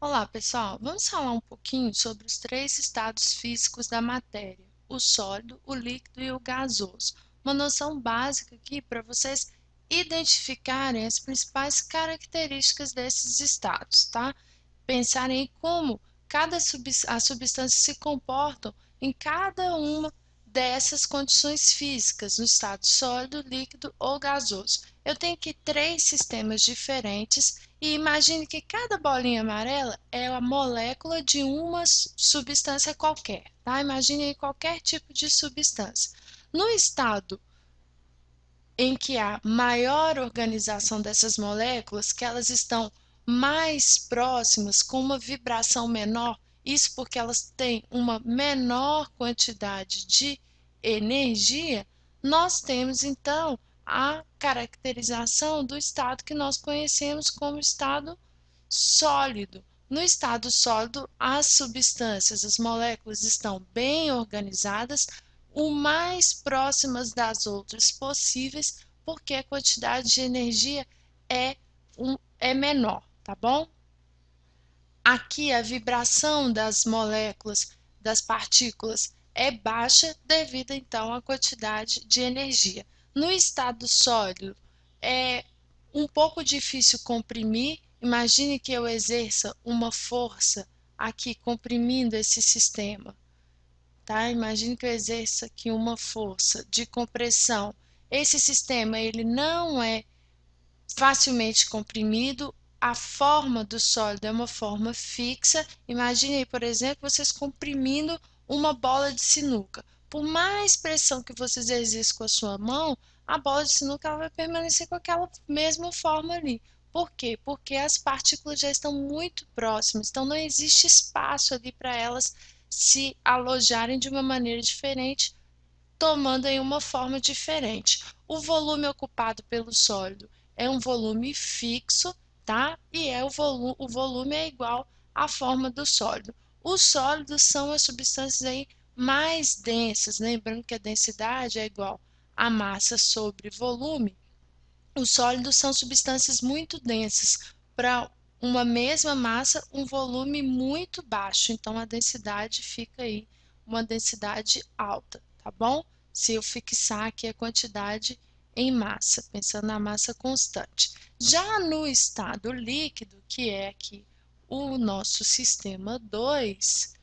Olá, pessoal. Vamos falar um pouquinho sobre os três estados físicos da matéria: o sólido, o líquido e o gasoso. Uma noção básica aqui para vocês identificarem as principais características desses estados, tá? Pensarem em como as substâncias se comportam em cada uma dessas condições físicas, no estado sólido, líquido ou gasoso. Eu tenho aqui três sistemas diferentes e imagine que cada bolinha amarela é a molécula de uma substância qualquer, tá? Imagine aí qualquer tipo de substância. No estado em que há maior organização dessas moléculas, que elas estão mais próximas, com uma vibração menor, isso porque elas têm uma menor quantidade de energia, nós temos então a caracterização do estado que nós conhecemos como estado sólido. No estado sólido, as substâncias, as moléculas estão bem organizadas, o mais próximas das outras possíveis, porque a quantidade de energia é, é menor, tá bom? Aqui a vibração das moléculas, das partículas, é baixa devido então à quantidade de energia. No estado sólido, é um pouco difícil comprimir. Imagine que eu exerça uma força aqui comprimindo esse sistema, tá? Imagine que eu exerça aqui uma força de compressão. Esse sistema ele não é facilmente comprimido. A forma do sólido é uma forma fixa. Imagine aí, por exemplo, vocês comprimindo uma bola de sinuca. Por mais pressão que vocês exerçam com a sua mão, a bola de sinuca ela vai permanecer com aquela mesma forma ali. Por quê? Porque as partículas já estão muito próximas, então não existe espaço ali para elas se alojarem de uma maneira diferente, tomando aí uma forma diferente. O volume ocupado pelo sólido é um volume fixo, tá? E o volume é igual à forma do sólido. Os sólidos são as substâncias aí mais densas, lembrando que a densidade é igual a massa sobre volume. Os sólidos são substâncias muito densas. Para uma mesma massa, um volume muito baixo, então a densidade fica aí uma densidade alta, tá bom? Se eu fixar aqui a quantidade em massa, pensando na massa constante. Já no estado líquido, que é aqui o nosso sistema 2,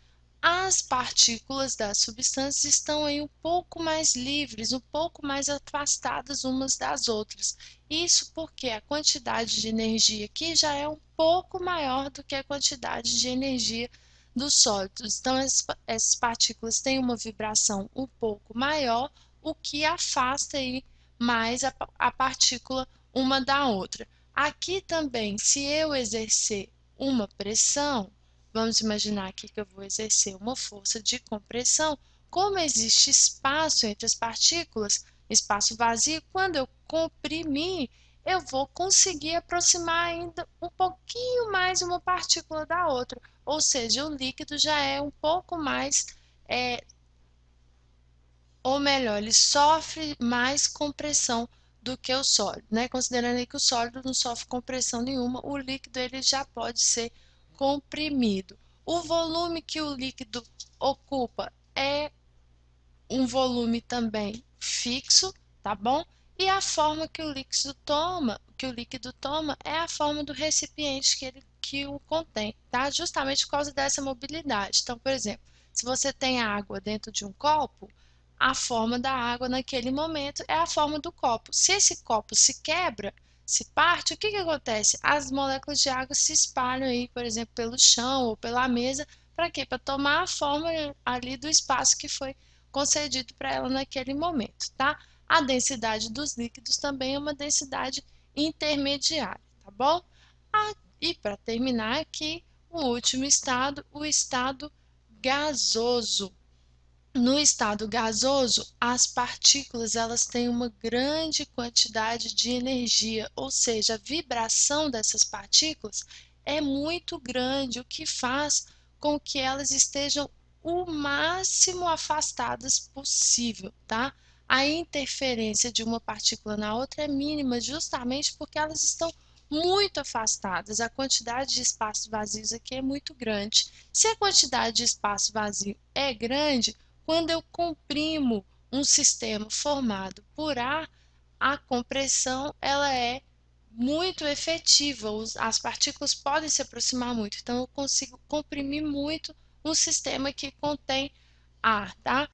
as partículas das substâncias estão aí um pouco mais livres, um pouco mais afastadas umas das outras. Isso porque a quantidade de energia aqui já é um pouco maior do que a quantidade de energia dos sólidos. Então, essas partículas têm uma vibração um pouco maior, o que afasta aí mais a partícula uma da outra. Aqui também, se eu exercer uma pressão, vamos imaginar aqui que eu vou exercer uma força de compressão. Como existe espaço entre as partículas, espaço vazio, quando eu comprimir, eu vou conseguir aproximar ainda um pouquinho mais uma partícula da outra. Ou seja, o líquido já é um pouco mais, ou melhor, ele sofre mais compressão do que o sólido, né? Considerando aí que o sólido não sofre compressão nenhuma, o líquido ele já pode ser comprimido. O volume que o líquido ocupa é um volume também fixo, tá bom? E a forma que o líquido toma é a forma do recipiente que o contém, tá? Justamente por causa dessa mobilidade. Então, por exemplo, se você tem água dentro de um copo, a forma da água naquele momento é a forma do copo. Se esse copo se quebra, se parte, o que que acontece? As moléculas de água se espalham aí, por exemplo, pelo chão ou pela mesa, para quê? Para tomar a forma ali do espaço que foi concedido para ela naquele momento, tá? A densidade dos líquidos também é uma densidade intermediária, tá bom? E para terminar aqui, o último estado, o estado gasoso. No estado gasoso, as partículas elas têm uma grande quantidade de energia, ou seja, a vibração dessas partículas é muito grande, o que faz com que elas estejam o máximo afastadas possível, tá? A interferência de uma partícula na outra é mínima, justamente porque elas estão muito afastadas. A quantidade de espaços vazios aqui é muito grande. Se a quantidade de espaço vazio é grande, quando eu comprimo um sistema formado por ar, a compressão ela é muito efetiva, as partículas podem se aproximar muito, então eu consigo comprimir muito um sistema que contém ar, tá?